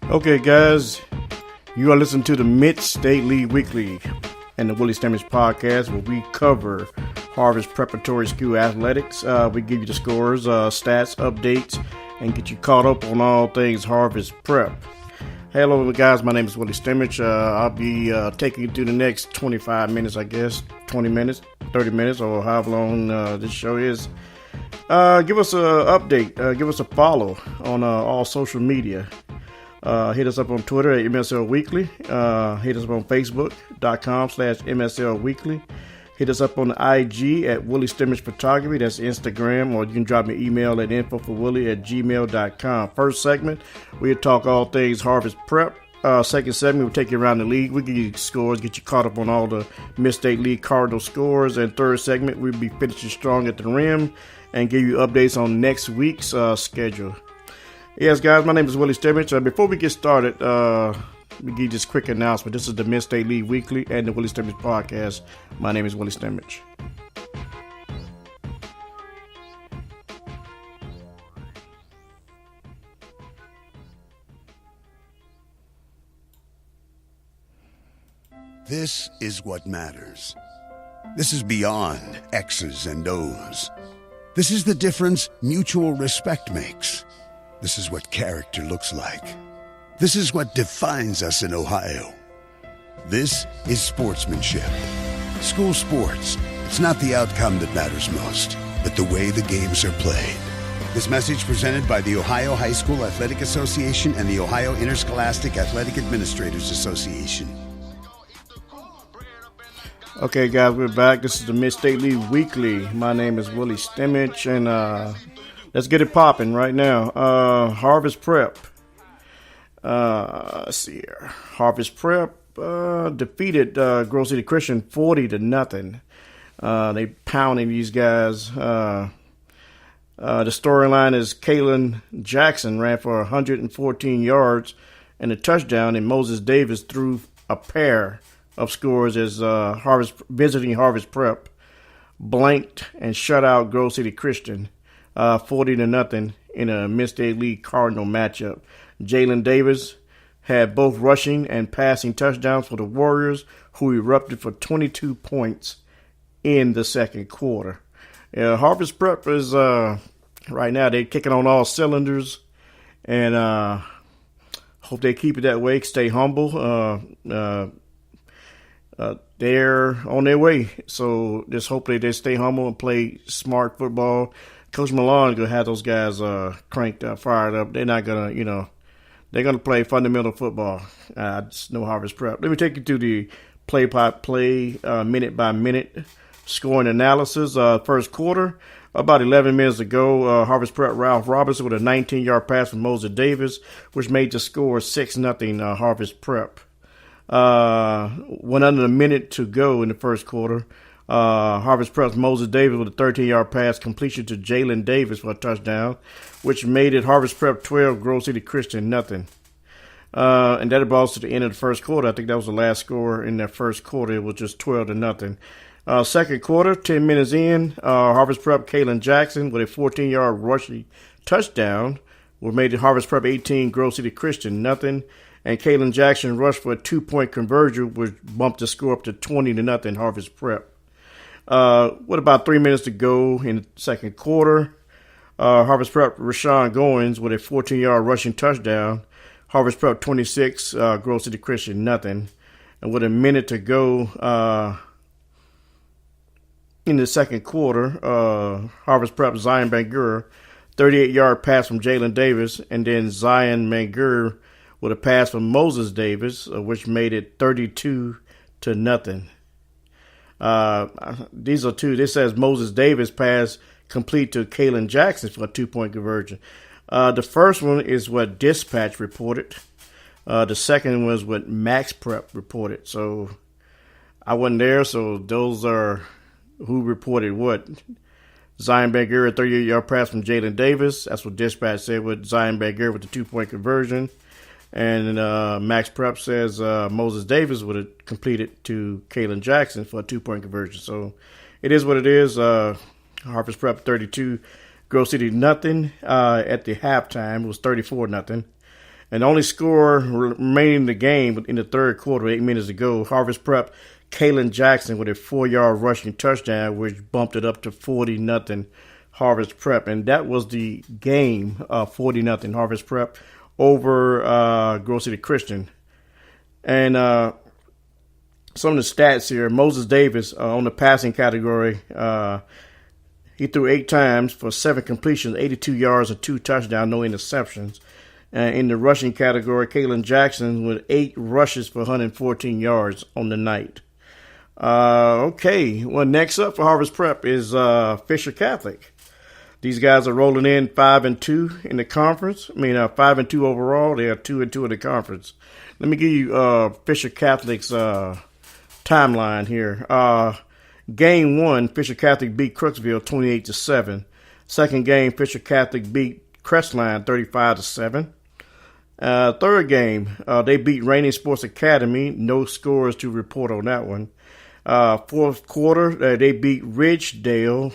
Okay, guys, you are listening to the Mid-State League Weekly and the Willie Stemmich podcast, where we cover Harvest Preparatory School athletics. We give you the scores, stats, updates, and get you caught up on all things Harvest Prep. Hello, guys. My name is Willie Stemmich. I'll be taking you through the next 25 minutes, I guess, 20 minutes, 30 minutes, or however long this show is. Give us an update. Give us a follow on all social media. Hit us up on Twitter at MSL Weekly. Hit us up on Facebook.com/MSL Weekly. Hit us up on the IG at Willie Stemmich Photography. That's Instagram. Or you can drop me an email at infoforwillie@gmail.com. First segment, we'll talk all things Harvest Prep. Second segment, we'll take you around the league. We'll give you scores, get you caught up on all the Mid-State League Cardinal scores. And third segment, we'll be finishing strong at the rim and give you updates on next week's schedule. Yes, guys, my name is Willie Stemmich. Before we get started, let me give you this quick announcement. This is the Mid-State League Weekly and the Willie Stemmich podcast. My name is Willie Stemmich. This is what matters. This is beyond X's and O's. This is the difference mutual respect makes. This is what character looks like. This is what defines us in Ohio. This is sportsmanship. School sports, it's not the outcome that matters most, but the way the games are played. This message presented by the Ohio High School Athletic Association and the Ohio Interscholastic Athletic Administrators Association. Okay, guys, we're back. This is the Mid-State League Weekly. My name is Willie Stemmich, and let's get it popping right now. Harvest Prep. Let's see here. Harvest Prep defeated Grove City Christian 40-0. They pounding these guys. The storyline is Kalen Jackson ran for 114 yards and a touchdown, and Moses Davis threw a pair of scores as visiting Harvest Prep blanked and shut out Grove City Christian 40-0 in a Mid-State League Cardinal matchup. Jalen Davis had both rushing and passing touchdowns for the Warriors, who erupted for 22 points in the second quarter. Harvest Prep is right now, they're kicking on all cylinders, and hope they keep it that way. Stay humble. They're on their way, so just hope they stay humble and play smart football. Coach Milan is going to have those guys cranked up, fired up. They're not going to, they're going to play fundamental football. I just know Harvest Prep. Let me take you through the play-by-play, minute-by-minute scoring analysis. First quarter, about 11 minutes ago, Harvest Prep Ralph Robinson with a 19-yard pass from Moses Davis, which made the score 6-0 Harvest Prep. Went under a minute to go in the first quarter. Harvest Prep's Moses Davis with a 13-yard pass completion to Jalen Davis for a touchdown, which made it Harvest Prep 12, Grove City Christian nothing. And that brought us to the end of the first quarter. I think that was the last score in that first quarter. It was just 12-0. Second quarter, 10 minutes in, Harvest Prep Kalen Jackson with a 14-yard rushing touchdown, which made it Harvest Prep 18, Grove City Christian nothing. And Kalen Jackson rushed for a 2-point conversion, which bumped the score up to 20-0 Harvest Prep. With about 3 minutes to go in the second quarter, Harvest Prep Rashawn Goins with a 14-yard rushing touchdown. Harvest Prep 26, Grove City Christian nothing. And with a minute to go in the second quarter, Harvest Prep Zion Bangur, 38-yard pass from Jalen Davis, and then Zion Bangur with a pass from Moses Davis, which made it 32-0. These are two. This says Moses Davis pass complete to Kalen Jackson for a 2-point conversion. The first one is what Dispatch reported. The second was what Max Prep reported. So I wasn't there, so those are who reported what. Zion Bangur, a 38-yard pass from Jalen Davis. That's what Dispatch said with Zion Bangur with the 2-point conversion. And Max Prep says Moses Davis would have completed to Kalen Jackson for a 2-point conversion. So it is what it is. Harvest Prep 32, Grove City nothing. At the halftime, it was 34-0. And the only score remaining in the game in the third quarter, 8 minutes to go, Harvest Prep, Kalen Jackson with a 4-yard rushing touchdown, which bumped it up to 40-0 Harvest Prep. And that was the game, 40-0 Harvest Prep over Grove City Christian. And some of the stats here, Moses Davis on the passing category, he threw 8 times for 7 completions, 82 yards and 2 touchdowns, no interceptions. In the rushing category, Kalen Jackson with 8 rushes for 114 yards on the night. Okay, well, next up for Harvest Prep is Fisher Catholic. These guys are rolling in 5-2 in the conference. 5-2 overall. They are 2-2 in the conference. Let me give you Fisher Catholic's timeline here. Game 1, Fisher Catholic beat Crooksville 28-7. Second game, Fisher Catholic beat Crestline 35-7. Third game, they beat Rainy Sports Academy. No scores to report on that one. Fourth quarter, they beat Ridgedale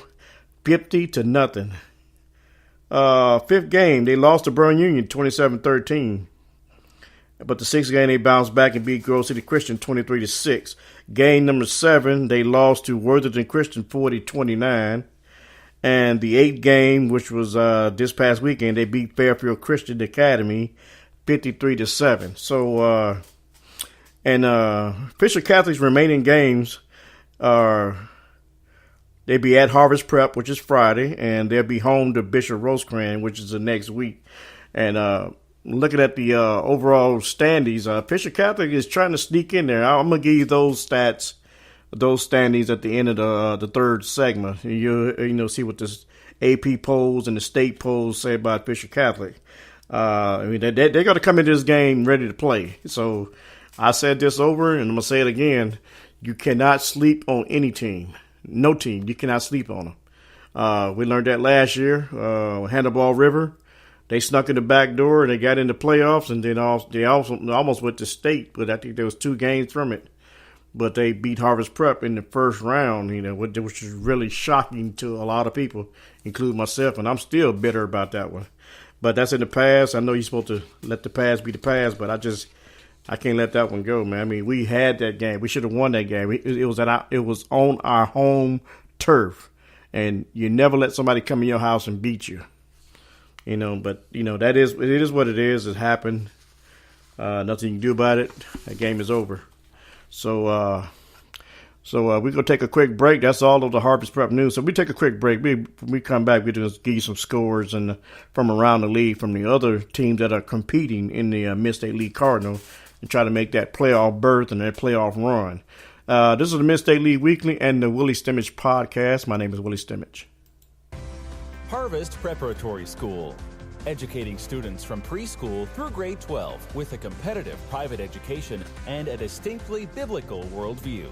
50-0. Fifth game, they lost to Burn Union 27-13. But the sixth game, they bounced back and beat Grove City Christian 23-6. Game number 7, they lost to Worthington Christian 40-29. And the 8th game, which was this past weekend, they beat Fairfield Christian Academy 53-7. So, Fisher Catholic's remaining games are, they'll be at Harvest Prep, which is Friday, and they'll be home to Bishop Rosecrans, which is the next week. And looking at the overall standings, Fisher Catholic is trying to sneak in there. I'm going to give you those stats, those standings at the end of the third segment. You see what the AP polls and the state polls say about Fisher Catholic. They're going to come into this game ready to play. So I said this over, and I'm going to say it again. You cannot sleep on any team. No team. You cannot sleep on them. We learned that last year. Hannibal River, they snuck in the back door and they got into playoffs, and then they also almost went to state, but I think there was 2 games from it. But they beat Harvest Prep in the first round, which is really shocking to a lot of people, including myself, and I'm still bitter about that one. But that's in the past. I know you're supposed to let the past be the past, but I can't let that one go, man. We had that game. We should have won that game. It was on our home turf, and you never let somebody come in your house and beat you. But it is what it is. It happened. Nothing you can do about it. That game is over. So we're going to take a quick break. That's all of the Harvest Prep news. So we take a quick break. We come back. We're going to give you some scores and from around the league from the other teams that are competing in the Mid-State League Cardinal and try to make that playoff berth and that playoff run. This is the Mid-State League Weekly and the Willie Stimmich Podcast. My name is Willie Stimmich. Harvest Preparatory School, educating students from preschool through grade 12 with a competitive private education and a distinctly biblical worldview.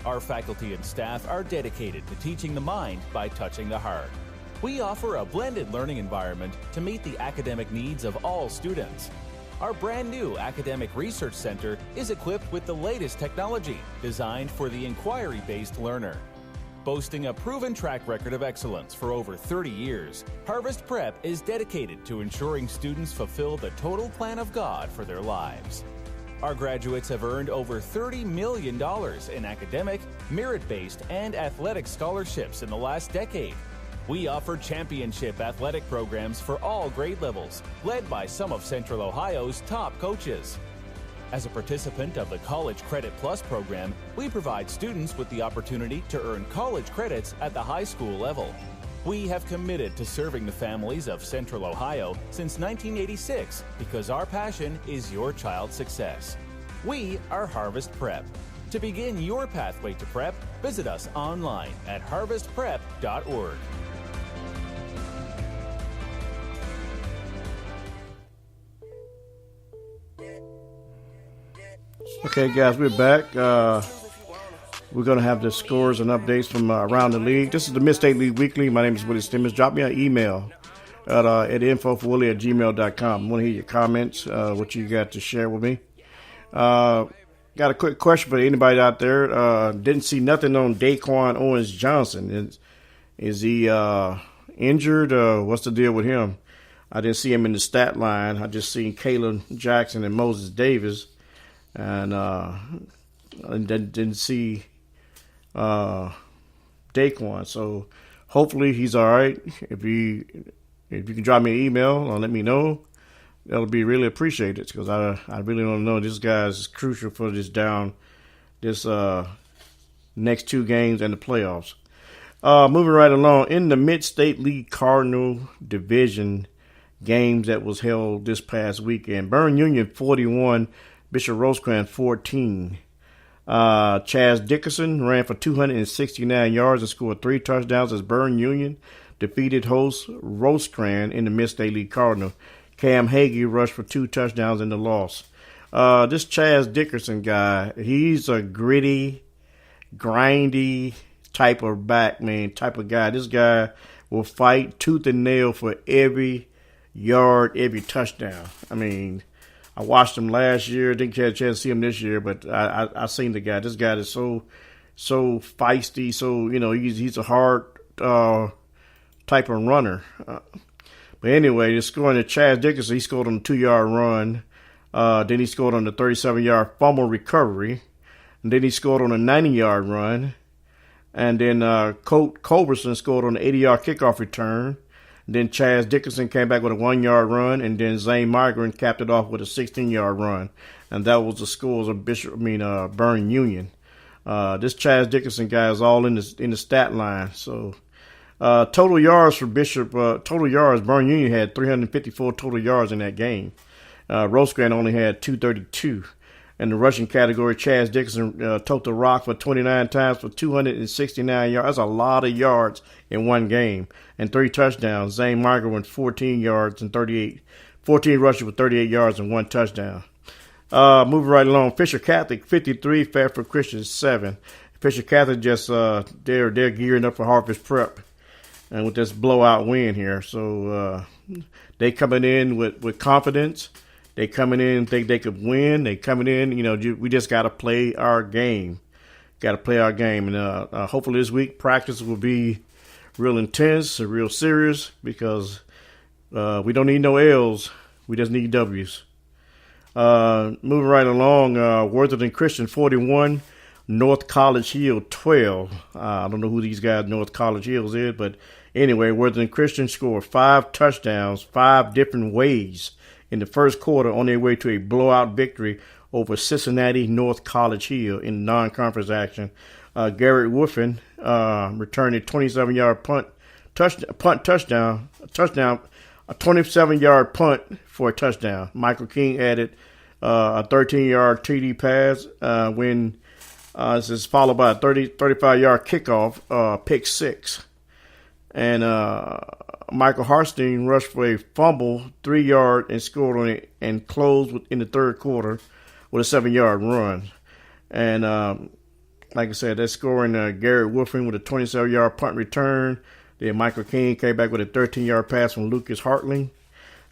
Our faculty and staff are dedicated to teaching the mind by touching the heart. We offer a blended learning environment to meet the academic needs of all students. Our brand new Academic Research Center is equipped with the latest technology designed for the inquiry-based learner. Boasting a proven track record of excellence for over 30 years, Harvest Prep is dedicated to ensuring students fulfill the total plan of God for their lives. Our graduates have earned over $30 million in academic, merit-based, and athletic scholarships in the last decade. We offer championship athletic programs for all grade levels, led by some of Central Ohio's top coaches. As a participant of the College Credit Plus program, we provide students with the opportunity to earn college credits at the high school level. We have committed to serving the families of Central Ohio since 1986 because our passion is your child's success. We are Harvest Prep. To begin your pathway to prep, visit us online at harvestprep.org. Okay, guys, we're back. We're going to have the scores and updates from around the league. This is the Mid-State League Weekly. My name is Willie Stimmich. Drop me an email at info4willie@gmail.com. I want to hear your comments, what you got to share with me. Got a quick question for anybody out there. Didn't see nothing on Daquan Owens-Johnson. Is he injured? What's the deal with him? I didn't see him in the stat line. I just seen Kalen Jackson and Moses Davis, and didn't see Daquan. So hopefully he's all right. If you can drop me an email or let me know, that'll be really appreciated, because I really want to know. This guy is crucial for this next 2 games and the playoffs. Moving right along, in the Mid-State League Cardinal Division games that was held this past weekend, Burn Union 41, Bishop Rosecrans 14. Chaz Dickerson ran for 269 yards and scored 3 touchdowns as Burn Union defeated host Rosecrans in the Mid-State League Cardinal. Cam Hagee rushed for 2 touchdowns in the loss. This Chaz Dickerson guy, he's a gritty, grindy type of type of guy. This guy will fight tooth and nail for every yard, every touchdown. I mean, I watched him last year. Didn't get a chance to see him this year, but I seen the guy. This guy is so feisty. So he's a hard type of runner. But anyway, just scoring to Chaz Dickerson, he scored on a 2-yard run. Then he scored on the 37-yard fumble recovery. And then he scored on a 90-yard run. And then Colt Culberson scored on the 80-yard kickoff return. And then Chaz Dickerson came back with a 1-yard run. And then Zane Migrant capped it off with a 16-yard run. And that was the scores of Burn Union. This Chaz Dickerson guy is all in the stat line. So total yards for Bishop, Burn Union had 354 total yards in that game. Rosecrans only had 232. In the rushing category, Chaz Dickerson took the rock for 29 times for 269 yards. That's a lot of yards in one game. And 3 touchdowns. Zane Margaret went 14 yards and 14 rushes for 38 yards and 1 touchdown. Moving right along, Fisher Catholic 53, Fairfield Christian 7. Fisher Catholic just they're gearing up for Harvest Prep, and with this blowout win here, so they coming in with confidence. They coming in think they could win. They coming in, we just got to play our game. And hopefully this week practice will be real intense and real serious, because we don't need no L's. We just need W's. Moving right along, Worthington Christian 41, North College Hill 12. I don't know who these guys North College Hills is, but anyway, Worthington Christian scored 5 touchdowns, 5 different ways in the first quarter on their way to a blowout victory over Cincinnati North College Hill in non-conference action. Garrett Wolfen returned a 27-yard touchdown, a 27-yard punt for a touchdown. Michael King added a 13-yard TD pass when this is followed by a 35-yard kickoff, pick 6. And Michael Harstein rushed for a fumble, 3-yard, and scored on it and closed in the third quarter with a 7-yard run. And like I said, that's scoring Garrett Wolfen with a 27-yard punt return. Then Michael King came back with a 13-yard pass from Lucas Hartling.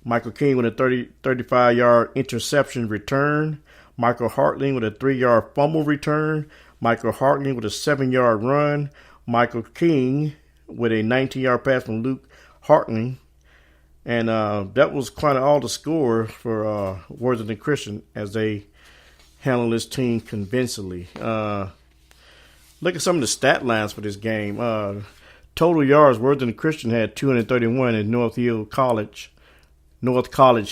Michael King with a 35-yard interception return. Michael Hartling with a 3-yard fumble return. Michael Hartling with a 7-yard run. Michael King with a 19-yard pass from Luke Hartling. And that was kind of all the score for Worthington Christian as they handle this team convincingly. Look at some of the stat lines for this game. Total yards, Worthington Christian had 231, and North College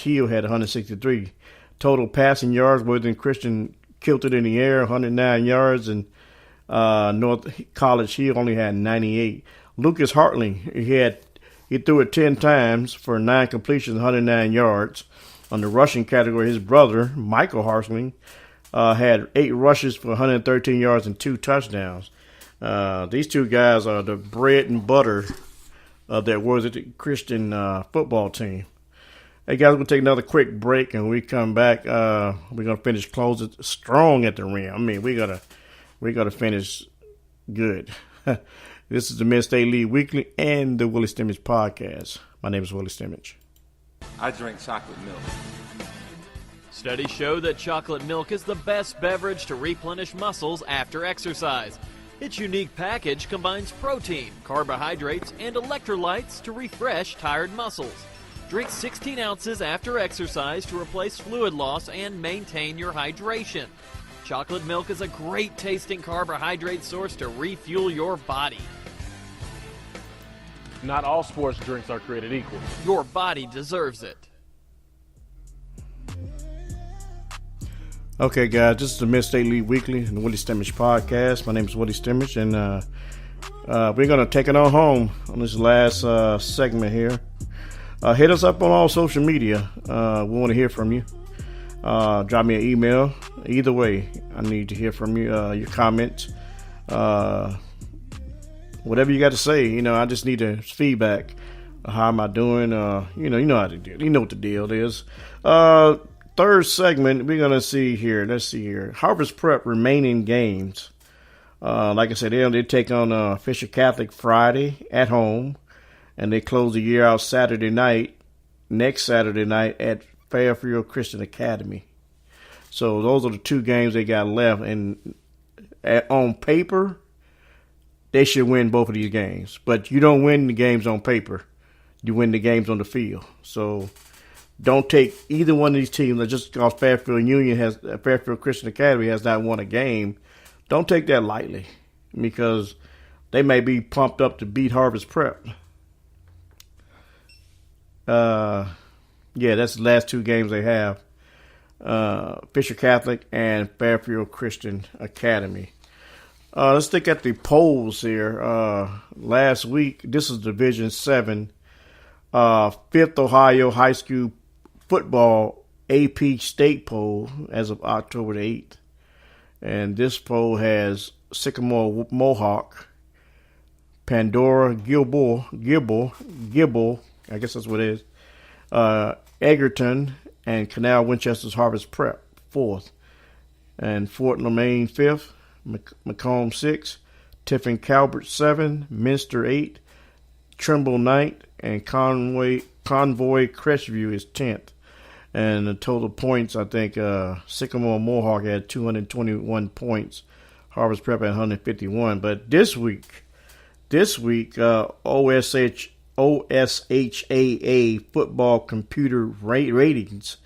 Hill had 163. Total passing yards, Worthington Christian killed it in the air, 109 yards, and North College Hill only had 98. Lucas Hartling, he threw it 10 times for 9 completions, 109 yards. On the rushing category, his brother, Michael Hartling, had 8 rushes for 113 yards and 2 touchdowns. These two guys are the bread and butter of that Worthington Christian football team. Hey guys, we'll take another quick break, and when we come back, we're gonna finish closing strong at the rim. I mean, we gotta finish good. This is the Mid-State League Weekly and the Willie Stimmage Podcast. My name is Willie Stimmage. I drink chocolate milk. Studies show that chocolate milk is the best beverage to replenish muscles after exercise. Its unique package combines protein, carbohydrates, and electrolytes to refresh tired muscles. Drink 16 ounces after exercise to replace fluid loss and maintain your hydration. Chocolate milk is a great tasting carbohydrate source to refuel your body. Not all sports drinks are created equal. Your body deserves it. Okay, guys, this is the Mid-State League Weekly and the Woody Stimmich Podcast. My name is Woody Stimmich, and we're going to take it on home on this last segment here. Hit us up on all social media. We want to hear from you. Drop me an email. Either way, I need to hear from you, your comments. Whatever you got to say, I just need the feedback. How am I doing? You know how to do it. You know what the deal is. Third segment, we're going to see here. Let's see here. Harvest Prep remaining games. Like I said, they take on Fisher Catholic Friday at home, and they close the year out next Saturday night at Fairfield Christian Academy. So those are the two games they got left, and on paper, they should win both of these games. But you don't win the games on paper. You win the games on the field. So don't take either one of these teams. Just because Fairfield Christian Academy has not won a game, don't take that lightly, because they may be pumped up to beat Harvest Prep. That's the last two games they have. Fisher Catholic and Fairfield Christian Academy. Let's look at the polls here. Last week, this is Division 7, 5th Ohio High School Football AP State Poll as of October the 8th. And this poll has Sycamore Mohawk, Pandora Gilbo, I guess that's what it is, Egerton, and Canal Winchester's Harvest Prep 4th. And Fort Lemaine 5th, Macomb 6th, Tiffin Calvert 7, Minster 8, Trimble 9th, and Convoy Crestview is 10th. And the total points, I think Sycamore Mohawk had 221 points, Harvest Prep at 151. But this week, OSHAA football computer ratings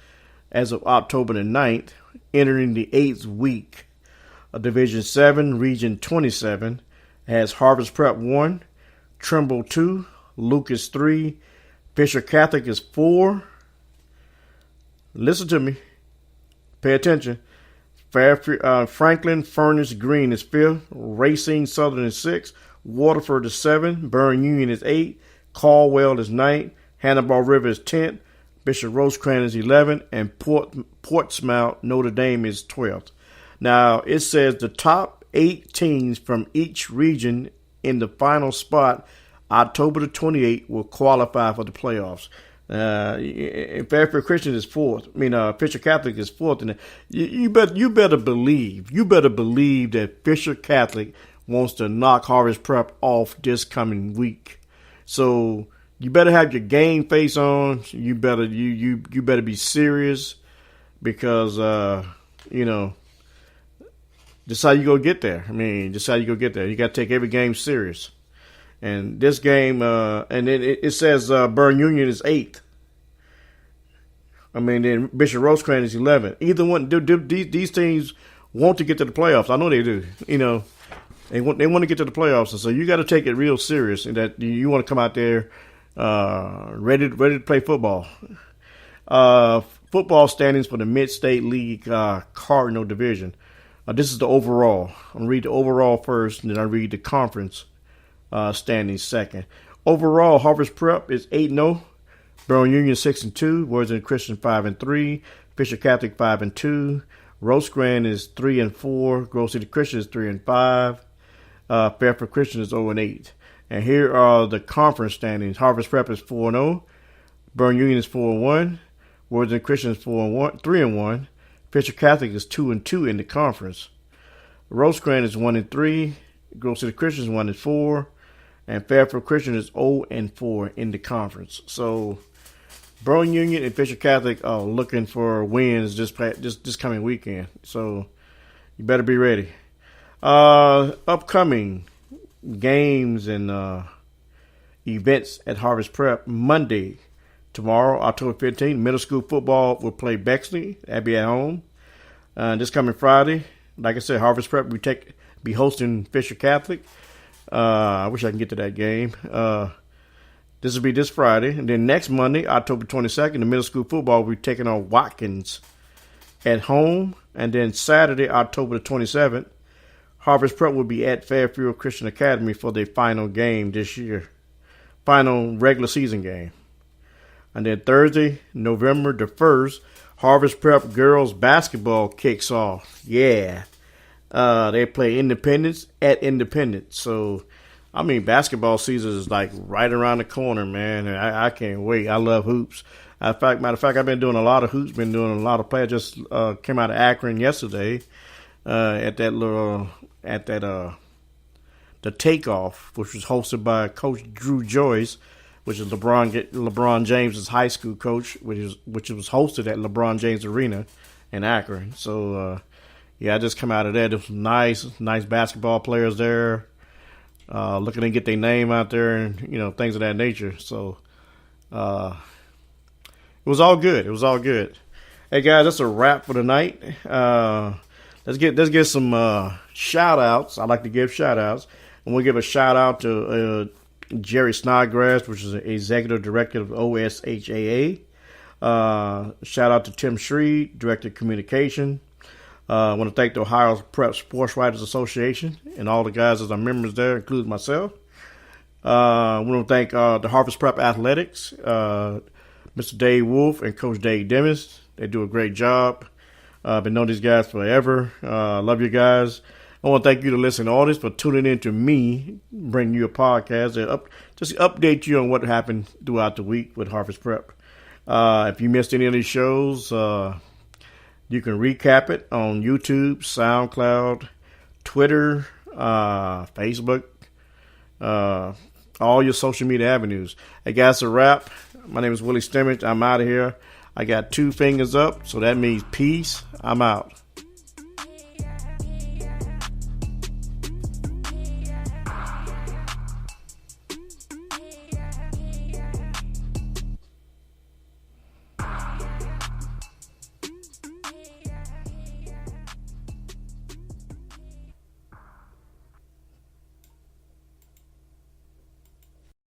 as of October the 9th, entering the 8th week of Division 7, Region 27, has Harvest Prep 1, Trimble 2, Lucas 3, Fisher Catholic is 4. Listen to me. Pay attention. Franklin Furnace Green is 5th, Racine Southern is 6th, Waterford is 7th, Burn Union is 8th, Caldwell is 9th, Hannibal River is 10th, Bishop Rosecrans is 11th, and Portsmouth Notre Dame is 12th. Now, it says the top 8 teams from each region in the final spot, October the 28th, will qualify for the playoffs. Fairfield Christian is 4th. Fisher Catholic is 4th. And you better believe that Fisher Catholic wants to knock Harvest Prep off this coming week. So you better have your game face on. You better be serious, because this is how you go get there. This is how you go get there. You got to take every game serious. And this game, and it says Burn Union is 8th. Then Bishop Rosecrans is 11th. Either one, these teams want to get to the playoffs. I know they do. They want to get to the playoffs, and so you got to take it real serious. And that you want to come out there ready to play football. Football standings for the Mid-State League Cardinal Division. This is the overall. I'm going to read the overall first, and then I'll read the conference standings second. Overall, Harvest Prep is 8-0. Burn Union 6-2. Worthington Christian 5-3. Fisher Catholic 5-2. Rosecrans is 3-4. Grove City Christian is 3-5. Fairfield Christian is 0-8. And here are the conference standings. Harvest Prep is 4-0. Burn Union is 4-1. Worthington Christian is 3-1. Fisher Catholic is 2-2 in the conference. Rosecrans is 1-3. Grove City Christian is 1-4. And Fairfield Christian is 0-4 in the conference. So Burn Union and Fisher Catholic are looking for wins this coming weekend. So you better be ready. Upcoming games and events at Harvest Prep. Monday, tomorrow, October 15th, middle school football will play Bexley. That'll be at home. This coming Friday, like I said, Harvest Prep will be hosting Fisher Catholic. I wish I can get to that game. This will be this Friday. And then next Monday, October 22nd, the middle school football will be taking on Watkins at home. And then Saturday, October the 27th, Harvest Prep will be at Fairfield Christian Academy for their final game this year. Final regular season game. And then Thursday, November the 1st, Harvest Prep girls basketball kicks off. Yeah. They play Independence at Independence. So, I mean, basketball season is like right around the corner, man. And I can't wait. I love hoops. Matter of fact, I've been doing a lot of hoops. Been doing a lot of play. I just came out of Akron yesterday at the Takeoff, which was hosted by Coach Drew Joyce, which is LeBron James' high school coach, which was hosted at LeBron James Arena in Akron. So, yeah, I just come out of there. There's some nice basketball players there, looking to get their name out there and, things of that nature. So, it was all good. It was all good. Hey, guys, that's a wrap for tonight. Let's get some shout-outs. I like to give shout-outs. And we'll give a shout-out to Jerry Snodgrass, which is the Executive Director of OSHAA. Shout-out to Tim Shree, Director of Communication. I want to thank the Ohio Prep Sports Writers Association and all the guys that are members there, including myself. I want to thank the Harvest Prep Athletics, Mr. Dave Wolf and Coach Dave Demis. They do a great job. I've been knowing these guys forever. Love you guys. I want to thank you to listen to all this for tuning in to me, bring you a podcast that just update you on what happened throughout the week with Harvest Prep. If you missed any of these shows, you can recap it on YouTube, SoundCloud, Twitter, Facebook, all your social media avenues. Hey guys, it's a wrap. My name is Willie Stimmage. I'm out of here. I got 2 fingers up, so that means peace. I'm out.